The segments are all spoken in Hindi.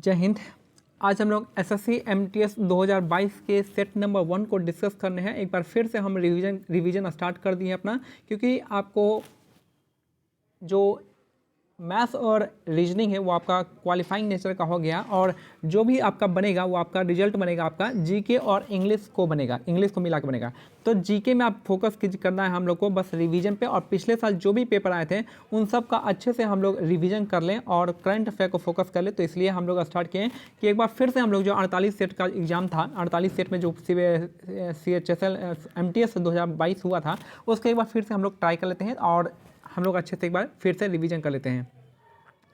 जय हिंद। आज हम लोग एसएससी एमटीएस 2022 के सेट नंबर 1 को डिस्कस करने हैं। एक बार फिर से हम रिवीजन स्टार्ट कर दिए अपना, क्योंकि आपको जो मैथ्स और रीजनिंग है वो आपका क्वालिफाइंग नेचर का हो गया, और जो भी आपका बनेगा वो आपका रिजल्ट बनेगा आपका जीके और इंग्लिश को बनेगा, इंग्लिश को मिला के बनेगा। तो जीके में आप फोकस करना है हम लोग को बस रिवीजन पे, और पिछले साल जो भी पेपर आए थे उन सब का अच्छे से हम लोग रिवीजन कर लें और करंट अफेयर को फोकस कर लें। तो इसलिए हम लोग स्टार्ट किए कि एक बार फिर से हम लोग जो 48 सेट का एग्जाम था, 48 सेट में जो CHSL MTS 2022 हुआ था, उसके एक बार फिर से हम लोग ट्राई कर लेते हैं और हम लोग अच्छे से एक बार फिर से रिवीजन कर लेते हैं।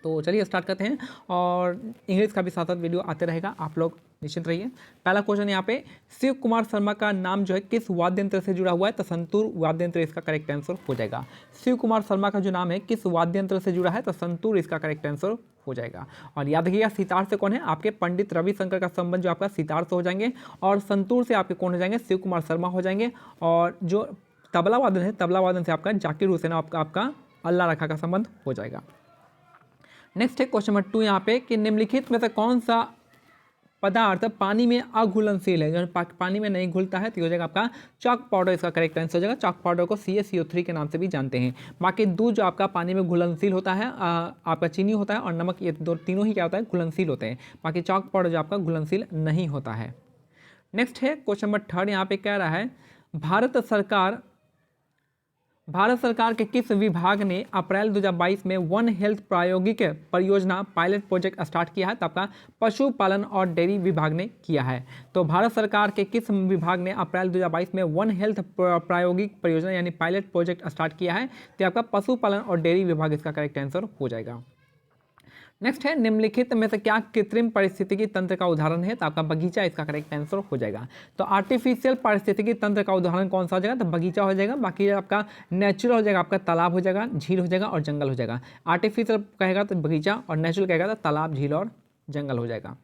तो चलिए स्टार्ट करते हैं, और इंग्लिश का भी साथ साथ वीडियो आते रहेगा, आप लोग निश्चित रहिए। पहला क्वेश्चन यहाँ पे, शिव कुमार शर्मा का नाम जो है किस वाद्य यंत्र से जुड़ा हुआ है? तो संतूर वाद्य यंत्र इसका करेक्ट आंसर हो जाएगा। शिव कुमार शर्मा का जो नाम है किस वाद्य यंत्र से जुड़ा है? तो संतूर इसका करेक्ट आंसर हो जाएगा। और याद रखिएगा सितार से कौन है? आपके पंडित रविशंकर का संबंध जो आपका सितार से हो जाएंगे, और संतूर से आपके कौन हो जाएंगे? शिव कुमार शर्मा हो जाएंगे। और जो तबला वादन है, तबला वादन से आपका जाकिर हुसैन आपका अल्लाह रखा का संबंध हो जाएगा। नेक्स्ट है क्वेश्चन नंबर 2 यहाँ पे कि निम्नलिखित में से कौन सा पदार्थ पानी में अघुलनशील है? जो पानी में नहीं घुलता है तो हो जाएगा आपका चॉक पाउडर, इसका करेक्ट आंसर हो जाएगा। चॉक पाउडर को CaCO3 के नाम से भी जानते हैं। बाकी दूध जो आपका पानी में घुलनशील होता है, आपका चीनी होता है और नमक, ये तीनों ही क्या होता है? घुलनशील होते हैं। बाकी चॉक पाउडर जो आपका घुलनशील नहीं होता है। नेक्स्ट है क्वेश्चन नंबर 3 यहाँ पे कह रहा है, भारत सरकार के किस विभाग ने अप्रैल 2022 में वन हेल्थ प्रायोगिक परियोजना पायलट प्रोजेक्ट स्टार्ट किया है? तो आपका पशुपालन और डेयरी विभाग ने किया है। तो भारत सरकार के किस विभाग ने अप्रैल 2022 में वन हेल्थ प्रायोगिक परियोजना यानी पायलट प्रोजेक्ट स्टार्ट किया है? तो आपका पशुपालन और डेयरी विभाग इसका करेक्ट आंसर हो जाएगा। नेक्स्ट है, निम्नलिखित में से क्या कृत्रिम पारिस्थितिकी तंत्र का उदाहरण है? तो आपका बगीचा इसका करेक्ट आंसर हो जाएगा। तो आर्टिफिशियल पारिस्थितिकी तंत्र का उदाहरण कौन सा हो जाएगा? तो बगीचा हो जाएगा। बाकी आपका नेचुरल हो जाएगा, आपका तालाब हो जाएगा, झील हो जाएगा और जंगल हो जाएगा। आर्टिफिशियल कहेगा तो बगीचा, और नेचुरल कहेगा तो तालाब, झील और जंगल हो जाएगा।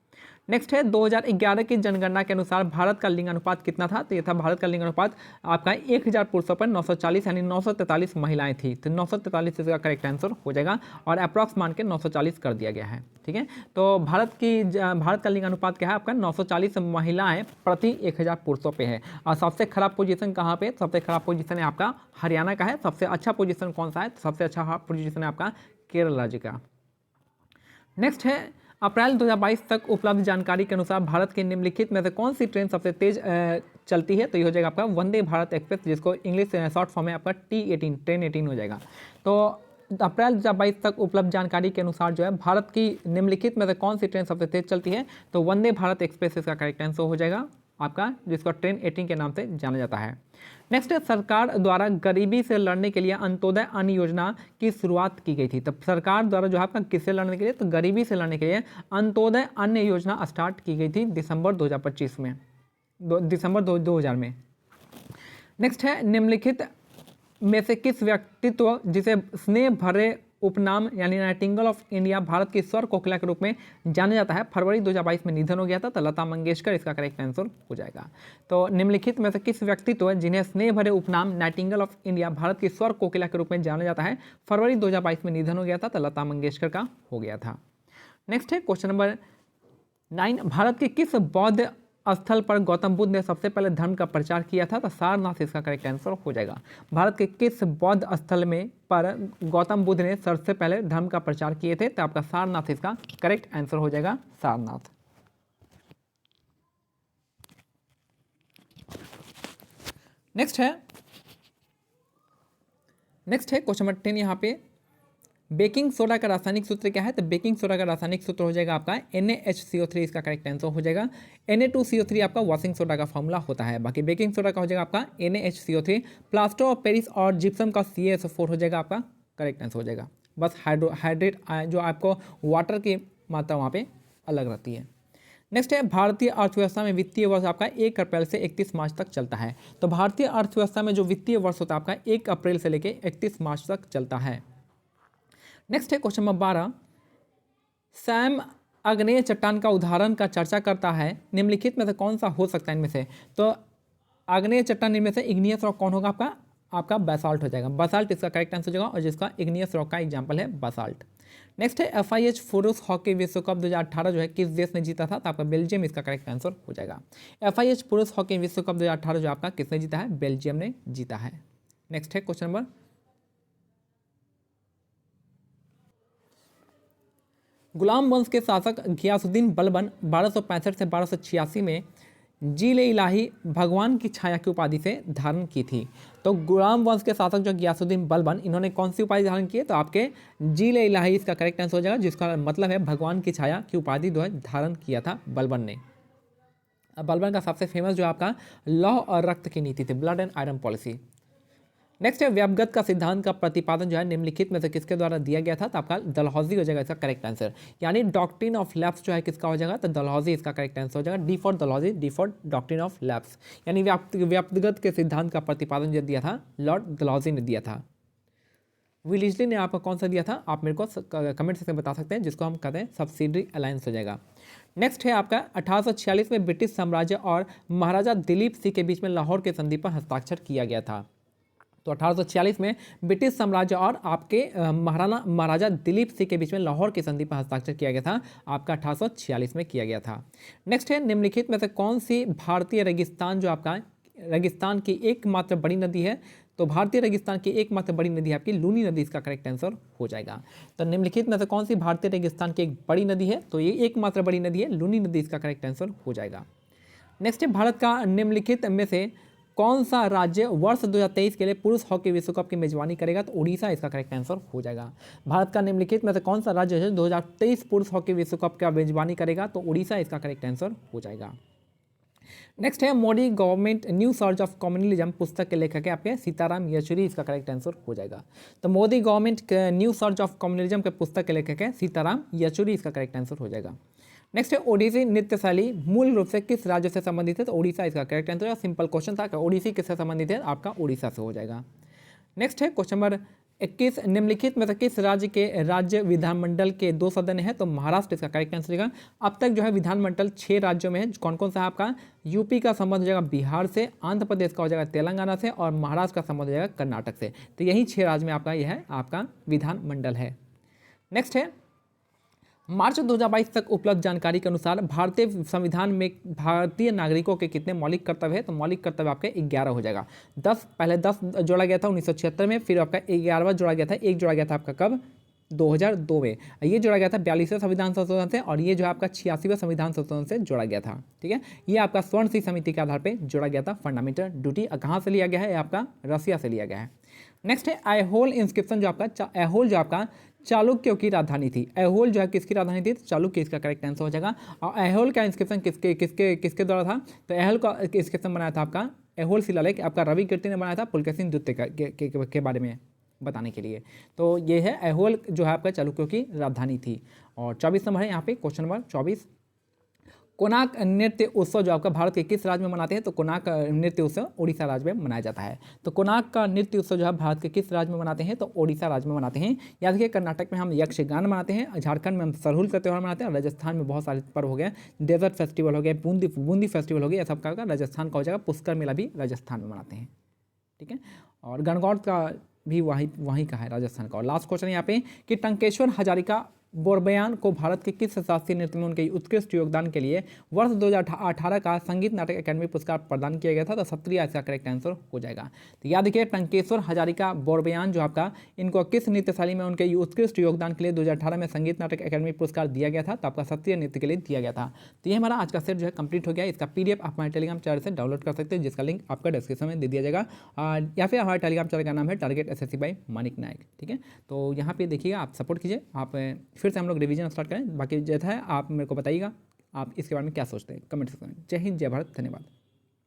नेक्स्ट है, 2011 की जनगणना के अनुसार भारत का लिंग अनुपात कितना था? तो ये था भारत का लिंग अनुपात आपका 1000 पुरुषों पर 940 यानी 943 महिलाएं थी। तो 943 इसका करेक्ट आंसर हो जाएगा, और अप्रॉक्स मान के 940 कर दिया गया है। ठीक है, तो भारत का लिंग अनुपात क्या है? आपका 940 महिलाएं प्रति 1000 पुरुषों पे है। और सबसे खराब पोजीशन कहाँ पे? सबसे खराब पोजीशन है आपका हरियाणा का है। सबसे अच्छा पोजीशन कौन सा है? सबसे अच्छा पोजीशन है आपका केरल राज्य का। नेक्स्ट है, अप्रैल 2022 तक उपलब्ध जानकारी के अनुसार भारत के निम्नलिखित में से कौन सी ट्रेन सबसे तेज चलती है? तो ये हो जाएगा आपका वंदे भारत एक्सप्रेस, जिसको इंग्लिश शॉर्ट फॉर्म है आपका T18, ट्रेन 18 हो जाएगा। तो अप्रैल 2022 तक उपलब्ध जानकारी के अनुसार जो है भारत की निम्नलिखित में से कौन सी ट्रेन सबसे तेज चलती है? तो वंदे भारत एक्सप्रेस इसका करेक्ट आंसर हो जाएगा आपका, जिसको ट्रेन 18 के नाम से जाना जाता है। नेक्स्ट है, सरकार द्वारा गरीबी से लड़ने के लिए अंत्योदय अन्न योजना की शुरुआत की गई थी। तो सरकार द्वारा जो है आपका किससे लड़ने के लिए? तो गरीबी से लड़ने के लिए अंत्योदय अन्न योजना स्टार्ट की गई थी दिसंबर 2025 में, दिसंबर 2000 में। नेक्स्ट है, निम्नलिखित में से किस व्यक्तित्व जिसे स्नेह भरे उपनाम यानी नाइटिंगेल ऑफ इंडिया भारत की स्वर कोकिला के रूप में जाना जाता है, फरवरी 2022 में निधन हो गया था? तो लता मंगेशकर इसका करेक्ट आंसर हो जाएगा। तो निम्नलिखित में से किस व्यक्तित्व जिन्हें स्नेह भरे उपनाम नाइटिंगेल ऑफ इंडिया भारत की स्वर कोकिला के रूप में जाना जाता है, फरवरी 2022 में निधन हो गया था? तो लता मंगेशकर का हो गया था। नेक्स्ट है क्वेश्चन नंबर 9, भारत के किस बौद्ध स्थल पर गौतम बुद्ध ने सबसे पहले धर्म का प्रचार किया था? तो सारनाथ इसका करेक्ट आंसर हो जाएगा। भारत के किस बौद्ध स्थल में पर गौतम बुद्ध ने सबसे पहले धर्म का प्रचार किए थे? तो आपका सारनाथ इसका करेक्ट आंसर हो जाएगा, सारनाथ। नेक्स्ट है क्वेश्चन नंबर 10 यहाँ पे, बेकिंग सोडा का रासायनिक सूत्र क्या है? तो बेकिंग सोडा का रासायनिक सूत्र हो जाएगा आपका NaHCO3 इसका करेक्ट आंसर हो जाएगा। Na2CO3 आपका वॉशिंग सोडा का फॉर्मूला होता है। बाकी बेकिंग सोडा का हो जाएगा आपका NaHCO3, प्लास्टर ऑफ पेरिस और जिप्सम का CaSO4 हो जाएगा आपका करेक्ट आंसर हो जाएगा। बस हाइड्रेट जो आपको वाटर की मात्रा वहाँ पे अलग रहती है। नेक्स्ट है, भारतीय अर्थव्यवस्था में वित्तीय वर्ष आपका 1 अप्रैल से 31 मार्च तक चलता है। तो भारतीय अर्थव्यवस्था में जो वित्तीय वर्ष होता है आपका 1 अप्रैल से लेकर 31 मार्च तक चलता है। नेक्स्ट है क्वेश्चन नंबर 12, सैम आग्नेय चट्टान का उदाहरण का चर्चा करता है, निम्नलिखित में से कौन सा हो सकता है इनमें से? तो आग्नेय चट्टान इनमें से इग्नियस रॉक कौन होगा? आपका बेसाल्ट हो जाएगा। बेसाल्ट इसका करेक्ट आंसर हो जाएगा, और जिसका इग्नियस रॉक का एग्जांपल है बेसाल्ट। नेक्स्ट है FIH पुरुष हॉकी विश्व कप 2018 जो है किस देश ने जीता था, तो आपका बेल्जियम इसका करेक्ट आंसर हो जाएगा। FIH पुरुष हॉकी विश्व कप 2018 जो आपका किसने जीता है, बेल्जियम ने जीता है। नेक्स्ट है क्वेश्चन नंबर, गुलाम वंश के शासक घियासुद्दीन बलबन 1265 से 1286 में जील इलाही भगवान की छाया की उपाधि से धारण की थी। तो गुलाम वंश के शासक जो घियासुद्दीन बलबन, इन्होंने कौन सी उपाधि धारण की है, तो आपके जील इलाही इसका करेक्ट आंसर हो जाएगा, जिसका मतलब है भगवान की छाया की उपाधि जो है धारण किया था बलबन ने। अब बलबन का सबसे फेमस जो आपका लौह और रक्त की नीति थी, blood and iron policy. Next है व्यवगत का सिद्धांत का प्रतिपादन जो है निम्नलिखित में से किसके द्वारा दिया गया था, तो आपका डलहौजी हो जाएगा इसका करेक्ट आंसर। यानी डॉक्ट्रिन ऑफ लैप्स जो है किसका हो जाएगा, तो डलहौजी इसका करेक्ट आंसर हो जाएगा। D for Dalhousie, D for doctrine of lapse, यानी व्यवगत के सिद्धांत का प्रतिपादन जो दिया था लॉर्ड डलहौजी ने दिया था। विलिस्ली ने आपको कौन सा दिया था, आप मेरे को कमेंट सेक्शन में बता सकते हैं, जिसको हम कहते हैं सब्सिडरी अलायंस हो जाएगा। नेक्स्ट है आपका 1846 में ब्रिटिश साम्राज्य और महाराजा दिलीप सिंह के बीच में लाहौर के संधि पर हस्ताक्षर किया गया था। तो 1846 में ब्रिटिश साम्राज्य और आपके महाराजा दिलीप सिंह के बीच में लाहौर की संधि पर हस्ताक्षर किया गया था, आपका 1846 में किया गया था। नेक्स्ट है निम्नलिखित में से कौन सी भारतीय रेगिस्तान जो आपका रेगिस्तान की एकमात्र बड़ी नदी है, तो भारतीय रेगिस्तान की एकमात्र बड़ी नदी है आपकी लूनी नदी, इसका करेक्ट आंसर हो जाएगा। तो निम्नलिखित में से कौन सी भारतीय रेगिस्तान की एक बड़ी नदी है, तो ये एकमात्र बड़ी नदी है लूनी नदी, इसका करेक्ट आंसर हो जाएगा। नेक्स्ट है भारत का निम्नलिखित में से कौन सा राज्य वर्ष 2023 के लिए पुरुष हॉकी विश्व कप की मेजबानी करेगा, तो उड़ीसा इसका करेक्ट आंसर हो जाएगा। भारत का निम्नलिखित में से कौन सा राज्य है 2023 पुरुष हॉकी विश्व कप का मेजबानी करेगा, तो उड़ीसा इसका करेक्ट आंसर हो जाएगा। नेक्स्ट है Modi government new search of communalism पुस्तक के लेखक है आपके सीताराम येचुरी, इसका करेक्ट आंसर हो जाएगा। तो Modi government new search of communalism के पुस्तक के लेखक है सीताराम येचुरी, इसका करेक्ट आंसर हो जाएगा। नेक्स्ट है ओडिसी नृत्य शैली मूल रूप से किस राज्य से संबंधित है, तो ओडिशा इसका करेक्ट आंसर है। सिंपल क्वेश्चन था, ओडिसी किससे संबंधित है, आपका ओडिशा से हो जाएगा। नेक्स्ट है क्वेश्चन नंबर 21, निम्नलिखित में से किस राज्य के राज्य विधानमंडल के 2 सदन है, तो महाराष्ट्र इसका करेक्ट आंसर होगा। अब तक जो है विधानमंडल 6 राज्यों में है, कौन कौन सा है आपका, यूपी का संबंध हो जाएगा बिहार से, आंध्र प्रदेश का हो जाएगा तेलंगाना से, और महाराष्ट्र का संबंध हो जाएगा कर्नाटक से। तो यही 6 राज्य में आपका यह है आपका विधानमंडल है। नेक्स्ट है मार्च 2022 तक उपलब्ध जानकारी के अनुसार भारतीय संविधान में भारतीय नागरिकों के कितने मौलिक कर्तव्य है, तो मौलिक कर्तव्य आपके 11 हो जाएगा। 10 पहले 10 जोड़ा गया था 1976 में, फिर आपका 11वां जोड़ा गया था, एक जोड़ा गया था आपका कब 2002 में, ये जोड़ा गया था 42वें संविधान संशोधन से, और ये जो आपका 86वें संविधान संशोधन से जोड़ा गया था। ठीक है, ये आपका स्वर्ण सिंह समिति के आधार पर जोड़ा गया था। फंडामेंटल ड्यूटी कहाँ से लिया गया है, आपका रसिया से लिया गया है। नेक्स्ट है ऐहोल इंस्क्रिप्शन जो आपका ऐहोल जो आपका चालुक्यों की राजधानी थी। ऐहोल जो है किसकी राजधानी थी, चालुक्य इसका करेक्ट आंसर हो जाएगा। और ऐहोल का इंस्क्रिप्शन किसके द्वारा था, तो ऐहोल का इंस्क्रिप्शन बनाया था आपका ऐहोल शिलालेख आपका रवि कीर्ति ने बनाया था पुलकेशिन द्वितीय के बारे में बताने के लिए। तो ये है ऐहोल जो है आपका चालुक्यों की राजधानी थी। और 24 नंबर है यहाँ पे क्वेश्चन नंबर 24, कोणार्क नृत्य उत्सव जो आपका भारत के किस राज्य में मनाते हैं, तो कोणार्क नृत्य उत्सव उड़ीसा राज्य में मनाया जाता है। तो कोणार्क का नृत्य उत्सव जो है भारत के किस राज्य में मनाते हैं, तो उड़ीसा राज्य में मनाते हैं। याद रखिए कर्नाटक में हम यक्षगान मनाते हैं, झारखंड में हम सरहुल का त्यौहार मनाते हैं, और राजस्थान में बहुत सारे पर्व हो गए, डेजर्ट फेस्टिवल हो गया, बूंदी फेस्टिवल हो गया, सब का राजस्थान का हो जाएगा। पुष्कर मेला भी राजस्थान में मनाते हैं। ठीक है, और गणगौर का भी वहीं का है राजस्थान का। और लास्ट क्वेश्चन यहाँ पे कि टंकेश्वर हजारिका बोरबयान को भारत के किस शास्त्रीय नृत्य में उनके उत्कृष्ट योगदान के लिए वर्ष 2018 का संगीत नाटक अकादमी पुरस्कार प्रदान किया गया था, तो सत्रिया इसका करेक्ट आंसर हो जाएगा। तो याद रखिए टंकेश्वर हजारिका बोरबयान जो आपका इनको किस नृत्य शैली में उनके उत्कृष्ट योगदान के लिए 2018 में संगीत नाटक अकादमी पुरस्कार दिया गया था, तो आपका सत्रिय नृत्य के लिए दिया गया था। तो ये हमारा आज का सेट जो है कंप्लीट हो गया। इसका PDF आप हमारे टेलीग्राम चैनल से डाउनलोड कर सकते हैं, जिसका लिंक आपका डिस्क्रिप्शन में दे दिया जाएगा, या फिर हमारे टेलीग्राम चैनल का नाम है टारगेट SSC बाय मानिक नायक। ठीक है, तो यहाँ पे देखिएगा, आप सपोर्ट कीजिए। आप फिर से हम लोग रिवीजन स्टार्ट करें। बाकी जैसा है आप मेरे को बताइएगा आप इसके बारे में क्या सोचते हैं कमेंट सेक्शन में। जय हिंद, जय भारत, धन्यवाद।